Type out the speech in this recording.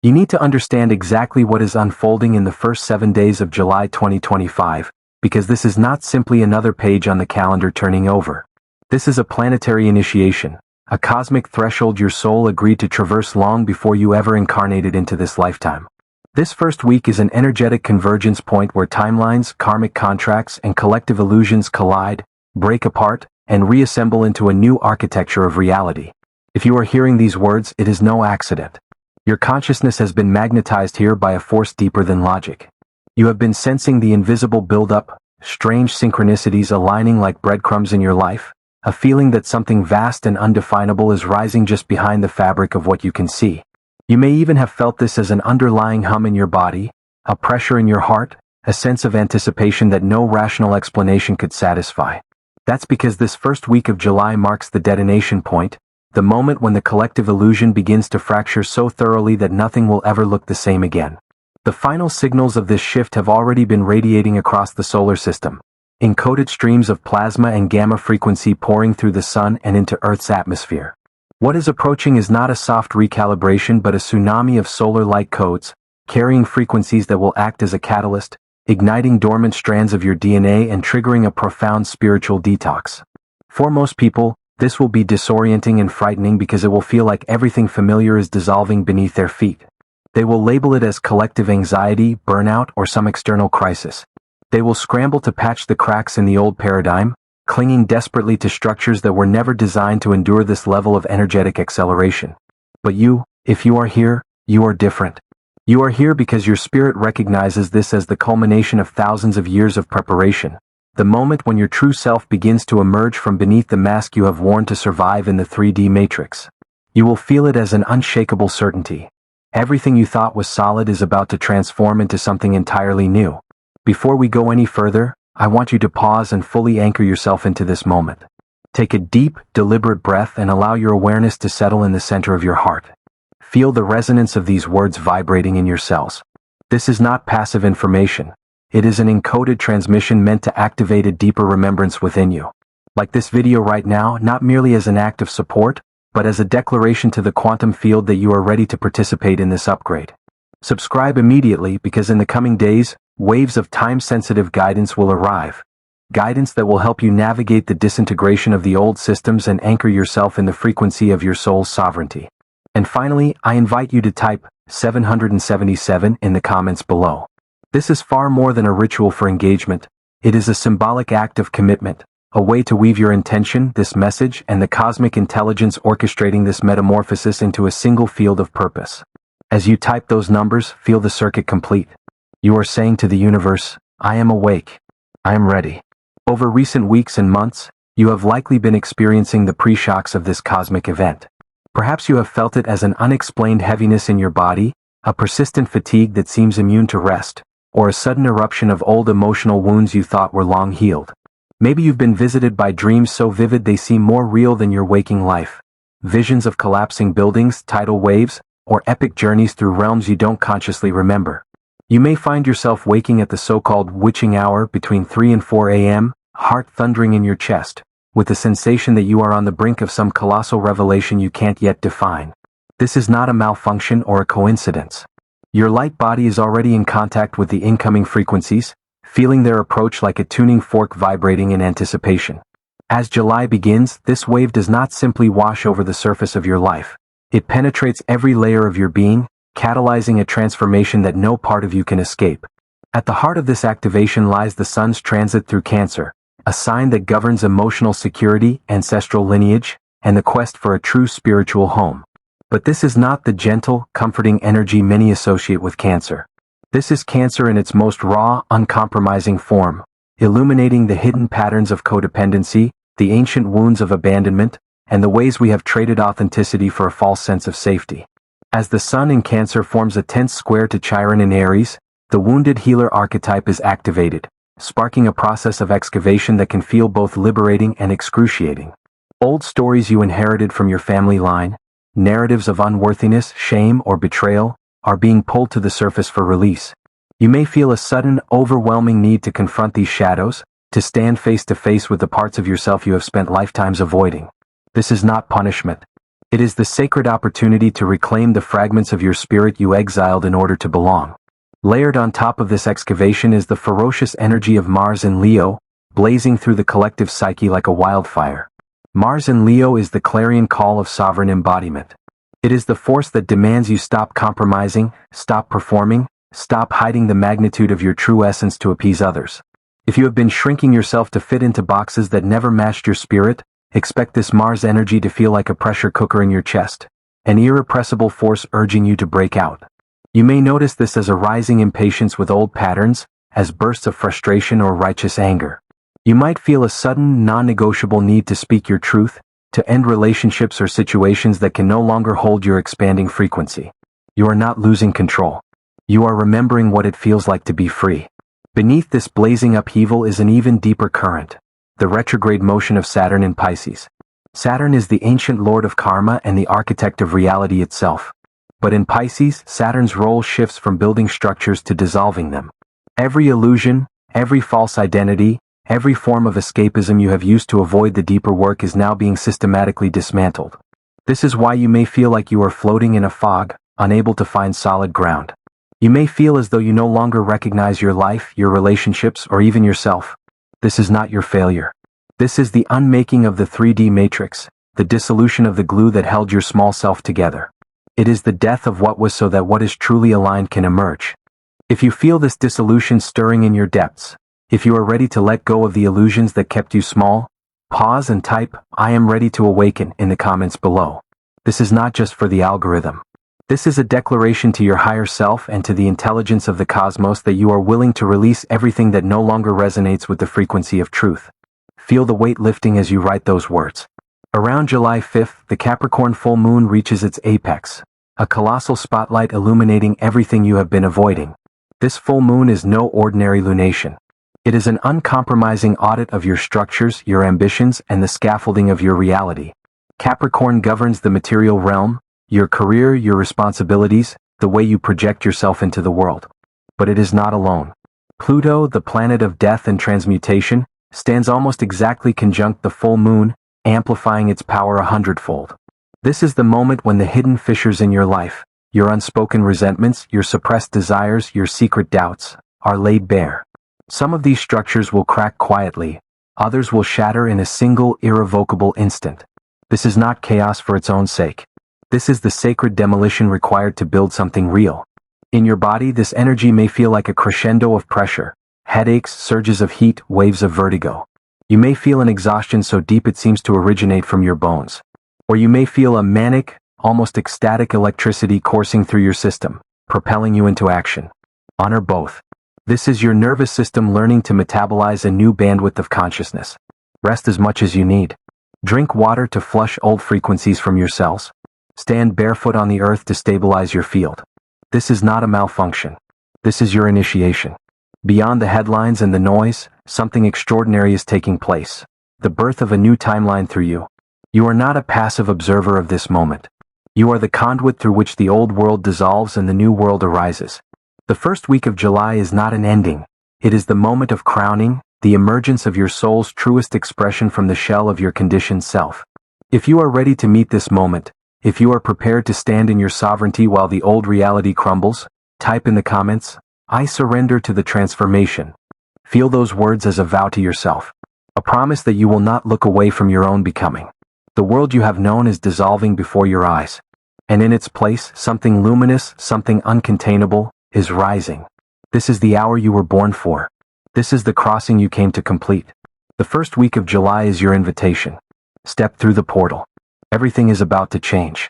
You need to understand exactly what is unfolding in the first 7 days of July 2025, because this is not simply another page on the calendar turning over. This is a planetary initiation, a cosmic threshold your soul agreed to traverse long before you ever incarnated into this lifetime. This first week is an energetic convergence point where timelines, karmic contracts, and collective illusions collide, break apart, and reassemble into a new architecture of reality. If you are hearing these words, it is no accident. Your consciousness has been magnetized here by a force deeper than logic. You have been sensing the invisible buildup, strange synchronicities aligning like breadcrumbs in your life, a feeling that something vast and undefinable is rising just behind the fabric of what you can see. You may even have felt this as an underlying hum in your body, a pressure in your heart, a sense of anticipation that no rational explanation could satisfy. That's because this first week of July marks the detonation point, the moment when the collective illusion begins to fracture so thoroughly that nothing will ever look the same again. The final signals of this shift have already been radiating across the solar system, encoded streams of plasma and gamma frequency pouring through the sun and into Earth's atmosphere. What is approaching is not a soft recalibration but a tsunami of solar-like codes, carrying frequencies that will act as a catalyst, igniting dormant strands of your DNA and triggering a profound spiritual detox. For most people, this will be disorienting and frightening because it will feel like everything familiar is dissolving beneath their feet. They will label it as collective anxiety, burnout, or some external crisis. They will scramble to patch the cracks in the old paradigm, clinging desperately to structures that were never designed to endure this level of energetic acceleration. But you, if you are here, you are different. You are here because your spirit recognizes this as the culmination of thousands of years of preparation, the moment when your true self begins to emerge from beneath the mask you have worn to survive in the 3D matrix. You will feel it as an unshakable certainty. Everything you thought was solid is about to transform into something entirely new. Before we go any further, I want you to pause and fully anchor yourself into this moment. Take a deep, deliberate breath and allow your awareness to settle in the center of your heart. Feel the resonance of these words vibrating in your cells. This is not passive information. It is an encoded transmission meant to activate a deeper remembrance within you. Like this video right now, not merely as an act of support, but as a declaration to the quantum field that you are ready to participate in this upgrade. Subscribe immediately because in the coming days, waves of time-sensitive guidance will arrive. Guidance that will help you navigate the disintegration of the old systems and anchor yourself in the frequency of your soul's sovereignty. And finally, I invite you to type 777 in the comments below. This is far more than a ritual for engagement. It is a symbolic act of commitment, a way to weave your intention, this message, and the cosmic intelligence orchestrating this metamorphosis into a single field of purpose. As you type those numbers, feel the circuit complete. You are saying to the universe, I am awake. I am ready. Over recent weeks and months, you have likely been experiencing the pre-shocks of this cosmic event. Perhaps you have felt it as an unexplained heaviness in your body, a persistent fatigue that seems immune to rest, or a sudden eruption of old emotional wounds you thought were long healed. Maybe you've been visited by dreams so vivid they seem more real than your waking life. Visions of collapsing buildings, tidal waves, or epic journeys through realms you don't consciously remember. You may find yourself waking at the so-called witching hour between 3 and 4 a.m., heart thundering in your chest, with the sensation that you are on the brink of some colossal revelation you can't yet define. This is not a malfunction or a coincidence. Your light body is already in contact with the incoming frequencies, feeling their approach like a tuning fork vibrating in anticipation. As July begins, this wave does not simply wash over the surface of your life. It penetrates every layer of your being, catalyzing a transformation that no part of you can escape. At the heart of this activation lies the sun's transit through Cancer, a sign that governs emotional security, ancestral lineage, and the quest for a true spiritual home. But this is not the gentle, comforting energy many associate with Cancer. This is Cancer in its most raw, uncompromising form, illuminating the hidden patterns of codependency, the ancient wounds of abandonment, and the ways we have traded authenticity for a false sense of safety. As the sun in Cancer forms a tense square to Chiron in Aries, the wounded healer archetype is activated, sparking a process of excavation that can feel both liberating and excruciating. Old stories you inherited from your family line, narratives of unworthiness, shame, or betrayal, are being pulled to the surface for release. You may feel a sudden, overwhelming need to confront these shadows, to stand face to face with the parts of yourself you have spent lifetimes avoiding. This is not punishment. It is the sacred opportunity to reclaim the fragments of your spirit you exiled in order to belong. Layered on top of this excavation is the ferocious energy of Mars in Leo, blazing through the collective psyche like a wildfire. Mars in Leo is the clarion call of sovereign embodiment. It is the force that demands you stop compromising, stop performing, stop hiding the magnitude of your true essence to appease others. If you have been shrinking yourself to fit into boxes that never matched your spirit, expect this Mars energy to feel like a pressure cooker in your chest, an irrepressible force urging you to break out. You may notice this as a rising impatience with old patterns, as bursts of frustration or righteous anger. You might feel a sudden, non-negotiable need to speak your truth, to end relationships or situations that can no longer hold your expanding frequency. You are not losing control. You are remembering what it feels like to be free. Beneath this blazing upheaval is an even deeper current, the retrograde motion of Saturn in Pisces. Saturn is the ancient lord of karma and the architect of reality itself. But in Pisces, Saturn's role shifts from building structures to dissolving them. Every illusion, every false identity, every form of escapism you have used to avoid the deeper work is now being systematically dismantled. This is why you may feel like you are floating in a fog, unable to find solid ground. You may feel as though you no longer recognize your life, your relationships, or even yourself. This is not your failure. This is the unmaking of the 3D matrix, the dissolution of the glue that held your small self together. It is the death of what was so that what is truly aligned can emerge. If you feel this dissolution stirring in your depths, if you are ready to let go of the illusions that kept you small, pause and type, "I am ready to awaken" in the comments below. This is not just for the algorithm. This is a declaration to your higher self and to the intelligence of the cosmos that you are willing to release everything that no longer resonates with the frequency of truth. Feel the weight lifting as you write those words. Around July 5th, the Capricorn Full Moon reaches its apex, a colossal spotlight illuminating everything you have been avoiding. This full moon is no ordinary lunation. It is an uncompromising audit of your structures, your ambitions, and the scaffolding of your reality. Capricorn governs the material realm, your career, your responsibilities, the way you project yourself into the world. But it is not alone. Pluto, the planet of death and transmutation, stands almost exactly conjunct the full moon, amplifying its power 100-fold. This is the moment when the hidden fissures in your life, your unspoken resentments, your suppressed desires, your secret doubts, are laid bare. Some of these structures will crack quietly, others will shatter in a single, irrevocable instant. This is not chaos for its own sake. This is the sacred demolition required to build something real. In your body, this energy may feel like a crescendo of pressure, headaches, surges of heat, waves of vertigo. You may feel an exhaustion so deep it seems to originate from your bones. Or you may feel a manic, almost ecstatic electricity coursing through your system, propelling you into action. Honor both. This is your nervous system learning to metabolize a new bandwidth of consciousness. Rest as much as you need. Drink water to flush old frequencies from your cells. Stand barefoot on the earth to stabilize your field. This is not a malfunction. This is your initiation. Beyond the headlines and the noise, something extraordinary is taking place. The birth of a new timeline through you. You are not a passive observer of this moment. You are the conduit through which the old world dissolves and the new world arises. The first week of July is not an ending. It is the moment of crowning, the emergence of your soul's truest expression from the shell of your conditioned self. If you are ready to meet this moment, if you are prepared to stand in your sovereignty while the old reality crumbles, type in the comments, "I surrender to the transformation." Feel those words as a vow to yourself. A promise that you will not look away from your own becoming. The world you have known is dissolving before your eyes. And in its place, something luminous, something uncontainable, is rising. This is the hour you were born for. This is the crossing you came to complete. The first week of July is your invitation. Step through the portal. Everything is about to change.